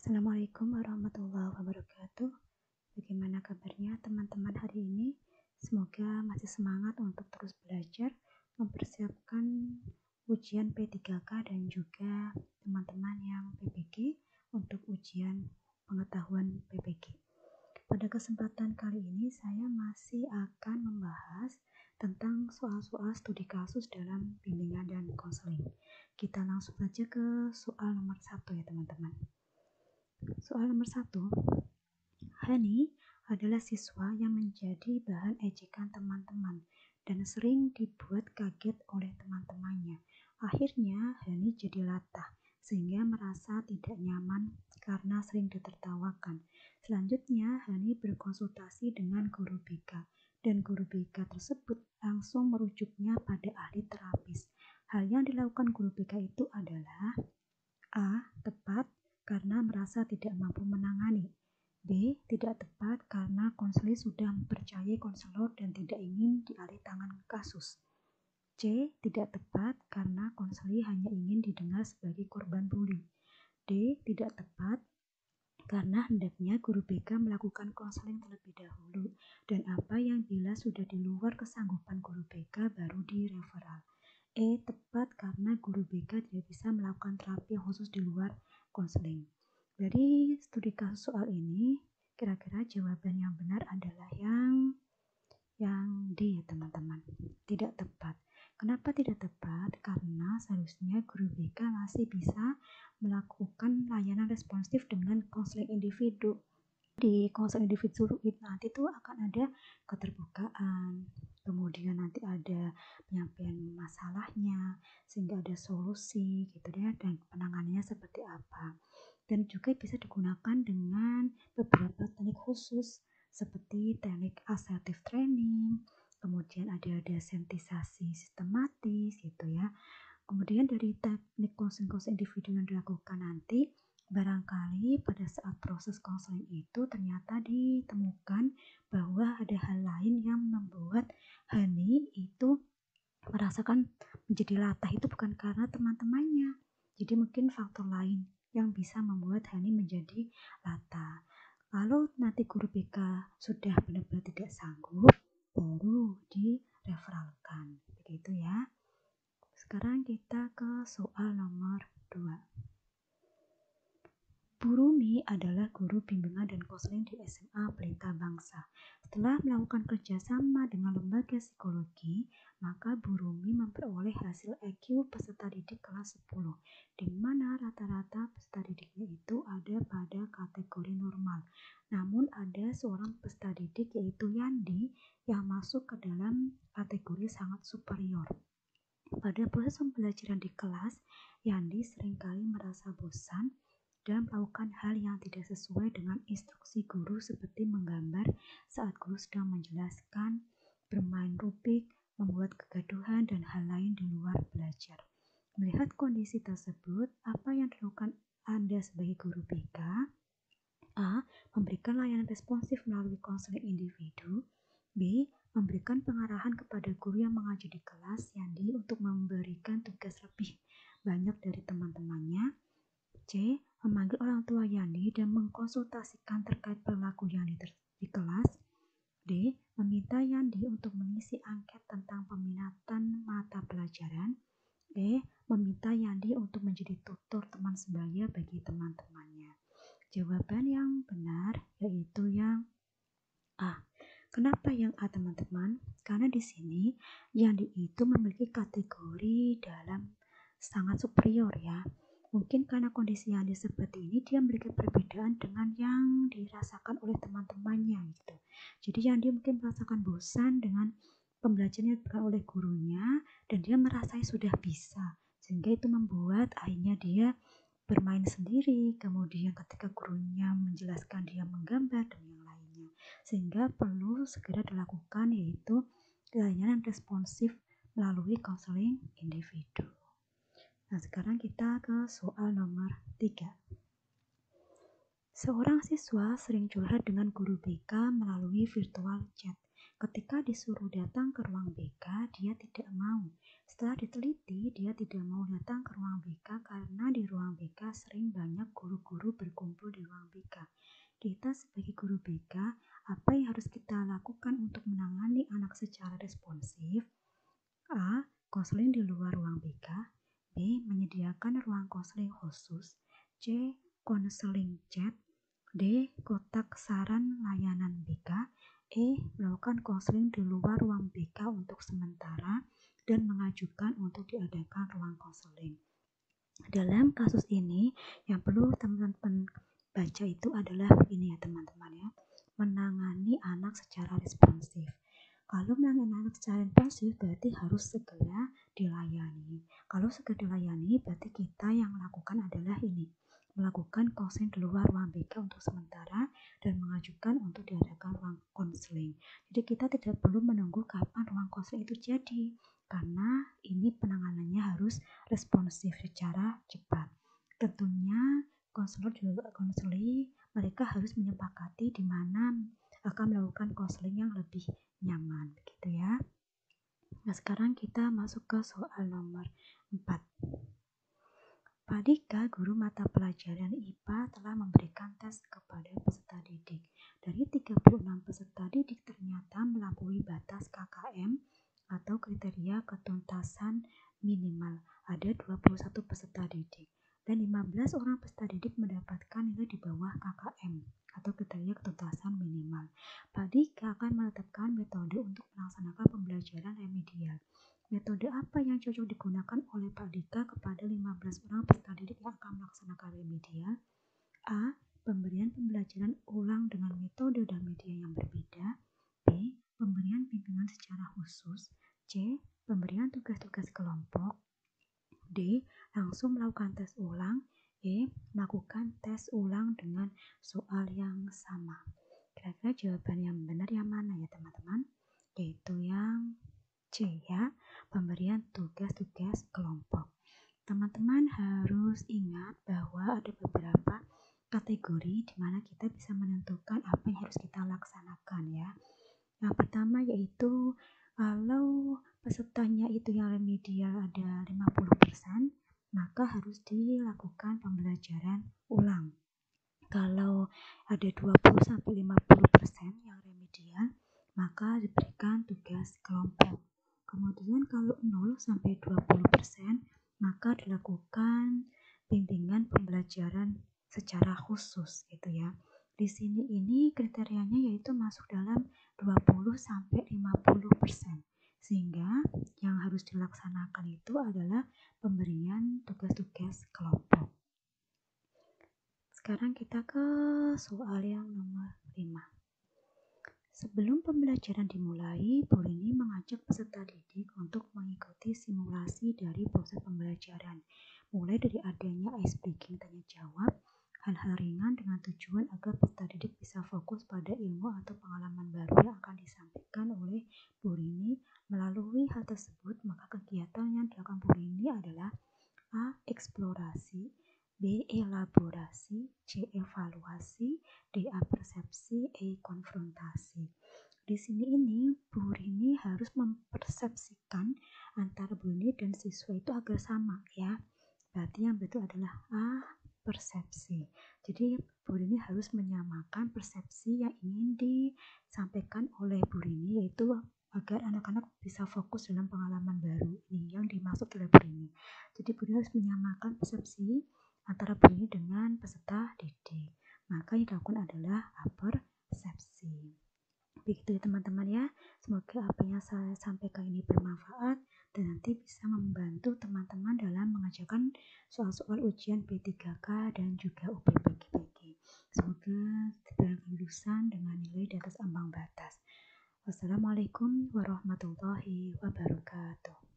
Assalamualaikum warahmatullahi wabarakatuh. Bagaimana kabarnya teman-teman hari ini? Semoga masih semangat untuk terus belajar, mempersiapkan ujian P3K dan juga teman-teman yang PPG untuk ujian pengetahuan PPG. Pada kesempatan kali ini saya masih akan membahas tentang soal-soal studi kasus dalam bimbingan dan konseling. Kita langsung saja ke soal nomor 1 ya teman-teman. Soal nomor 1, Hani adalah siswa yang menjadi bahan ejekan teman-teman dan sering dibuat kaget oleh teman-temannya. Akhirnya Hani jadi latah sehingga merasa tidak nyaman karena sering ditertawakan. Selanjutnya Hani berkonsultasi dengan guru BK dan guru BK tersebut langsung merujuknya pada ahli terapis. Hal yang dilakukan guru BK itu adalah A. Tepat karena merasa tidak mampu menangani. B. Tidak tepat karena konselor sudah mempercayai konselor dan tidak ingin dialih tangan kasus. C. Tidak tepat karena konselor hanya ingin didengar sebagai korban bully. D. Tidak tepat karena hendaknya guru BK melakukan konseling terlebih dahulu dan apa yang bila sudah di luar kesanggupan guru BK baru direferal. E. Tepat karena guru BK tidak bisa melakukan terapi yang khusus di luar konseling. Dari studi kasus soal ini, kira-kira jawaban yang benar adalah yang D ya teman-teman. Tidak tepat. Kenapa tidak tepat? Karena seharusnya guru BK masih bisa melakukan layanan responsif dengan konseling individu. Di konseling individu nanti tuh akan ada keterbukaan, kemudian nanti ada penyampaian masalahnya sehingga ada solusi gitu ya, dan penanganannya seperti apa. Dan juga bisa digunakan dengan beberapa teknik khusus seperti teknik assertive training, kemudian ada desensitisasi sistematis gitu ya. Kemudian dari teknik konseling individu yang dilakukan nanti, barangkali pada saat proses konseling itu ternyata ditemukan bahwa ada hal lain yang membuat Hani itu merasakan menjadi latah itu bukan karena teman-temannya. Jadi mungkin faktor lain yang bisa membuat Hani menjadi latah. Lalu nanti guru BK sudah benar-benar tidak sanggup, baru direferalkan. Begitu ya. Sekarang kita ke soal nomor 2. Bu Rumi adalah guru bimbingan dan konseling di SMA Pelita Bangsa. Setelah melakukan kerjasama dengan lembaga psikologi, maka Bu Rumi memperoleh hasil EQ peserta didik kelas 10, di mana rata-rata peserta didiknya itu ada pada kategori normal. Namun ada seorang peserta didik yaitu Yandi yang masuk ke dalam kategori sangat superior. Pada proses pembelajaran di kelas, Yandi seringkali merasa bosan dan melakukan hal yang tidak sesuai dengan instruksi guru seperti menggambar saat guru sedang menjelaskan, bermain rubik, membuat kegaduhan, dan hal lain di luar belajar. Melihat kondisi tersebut, apa yang dilakukan Anda sebagai guru BK? A. Memberikan layanan responsif melalui konseling individu. B. Memberikan pengarahan kepada guru yang mengajar di kelas Yandi untuk memberikan tugas lebih banyak dari teman-temannya. C. Memanggil orang tua Yandi dan mengkonsultasikan terkait perilaku Yandi di kelas. D. Meminta Yandi untuk mengisi angket tentang peminatan mata pelajaran. E. Meminta Yandi untuk menjadi tutor teman sebaya bagi teman-temannya. Jawaban yang benar yaitu yang A. Kenapa yang A teman-teman? Karena di sini Yandi itu memiliki kategori dalam sangat superior ya. Mungkin karena kondisi Yandi seperti ini, dia memiliki perbedaan dengan yang dirasakan oleh teman-temannya gitu. Jadi Yandi mungkin merasakan bosan dengan pembelajaran yang diberikan oleh gurunya dan dia merasa sudah bisa. Sehingga itu membuat akhirnya dia bermain sendiri, kemudian ketika gurunya menjelaskan dia menggambar dan yang lainnya. Sehingga perlu segera dilakukan yaitu layanan responsif melalui konseling individu. Nah, sekarang kita ke soal nomor 3. Seorang siswa sering curhat dengan guru BK melalui virtual chat. Ketika disuruh datang ke ruang BK, dia tidak mau. Setelah diteliti, dia tidak mau datang ke ruang BK karena di ruang BK sering banyak guru-guru berkumpul di ruang BK. Kita sebagai guru BK, apa yang harus kita lakukan untuk menangani anak secara responsif? A. Konseling di luar ruang BK. B. Menyediakan ruang konseling khusus. C. Konseling chat. D. Kotak saran layanan BK. E. Melakukan konseling di luar ruang BK untuk sementara dan mengajukan untuk diadakan ruang konseling. Dalam kasus ini, yang perlu teman-teman baca itu adalah ini ya teman-teman ya, menangani anak secara responsif. Kalau menangani anak secara responsif berarti harus segera dilayani. Kalau segera dilayani berarti kita yang melakukan adalah ini, melakukan konseling di luar ruang BK untuk sementara dan mengajukan untuk diadakan ruang konseling. Jadi kita tidak perlu menunggu kapan ruang konseling itu jadi, karena ini penanganannya harus responsif secara cepat. Tentunya konselor juga konseling mereka harus menyepakati di mana akan melakukan konseling yang lebih nyaman, begitu ya. Nah, sekarang kita masuk ke soal nomor 4. Pak Dika, guru mata pelajaran IPA, telah memberikan tes kepada peserta didik. Dari 36 peserta didik ternyata melampaui batas KKM atau kriteria ketuntasan minimal. Ada 21 peserta didik dan 15 orang peserta didik mendapatkan nilai di bawah KKM atau kriteria ketuntasan minimal. Pak Dika akan menetapkan metode untuk melaksanakan pembelajaran remedial. Metode apa yang cocok digunakan oleh Pak Dika kepada 15 orang peserta didik yang akan melaksanakan remedial? A. Pemberian pembelajaran ulang dengan metode dan media yang berbeda. B. Pemberian bimbingan secara khusus. C. Pemberian tugas-tugas kelompok. D. Langsung melakukan tes ulang. E. Melakukan tes ulang dengan soal yang sama. Kira-kira jawaban yang benar yang mana ya teman-teman? Yaitu yang C ya, pemberian tugas-tugas kelompok. Teman-teman harus ingat bahwa ada beberapa kategori di mana kita bisa menentukan apa yang harus kita laksanakan ya. Yang pertama yaitu kalau pesertanya itu yang remedial ada 50%, maka harus dilakukan pembelajaran ulang. Kalau ada 20-50% yang remedial, maka diberikan tugas kelompok. Kemudian kalau 0-20%, maka dilakukan bimbingan pembelajaran secara khusus gitu ya. Di sini ini kriterianya yaitu masuk dalam 20-50%. Sehingga yang harus dilaksanakan itu adalah pemberian tugas-tugas kelompok. Sekarang kita ke soal yang nomor 5. Sebelum pembelajaran dimulai, Bu Rini mengajak peserta didik untuk mengikuti simulasi dari proses pembelajaran, mulai dari adanya ice breaking tanya jawab, hal-hal ringan dengan tujuan agar peserta didik bisa fokus pada ilmu atau pengalaman baru yang akan disampaikan oleh Bu Rini. Melalui hal tersebut, maka kegiatan yang dilakukan Bu Rini adalah A. Eksplorasi, B. Elaborasi, C. Evaluasi, D. Persepsi, E. Konfrontasi. Di sini ini Bu Rini harus mempersepsikan antara Bu Rini dan siswa itu agar sama ya. Berarti yang betul adalah A. Persepsi. Jadi Bu Rini harus menyamakan persepsi yang ingin disampaikan oleh Bu Rini, yaitu agar anak-anak bisa fokus dalam pengalaman baru ini yang dimaksud oleh Bu Rini. Jadi Bu Rini harus menyamakan persepsi antara Bu Rini dengan peserta didik. Maka yang dilakukan adalah persepsi. Begitu ya teman-teman ya. Semoga apa yang saya sampaikan ini bermanfaat dan nanti bisa membantu teman-teman dalam mengerjakan soal-soal ujian P3K dan juga UPPGPG. Semoga diberikan lulusan dengan nilai di atas ambang batas. Wassalamualaikum warahmatullahi wabarakatuh.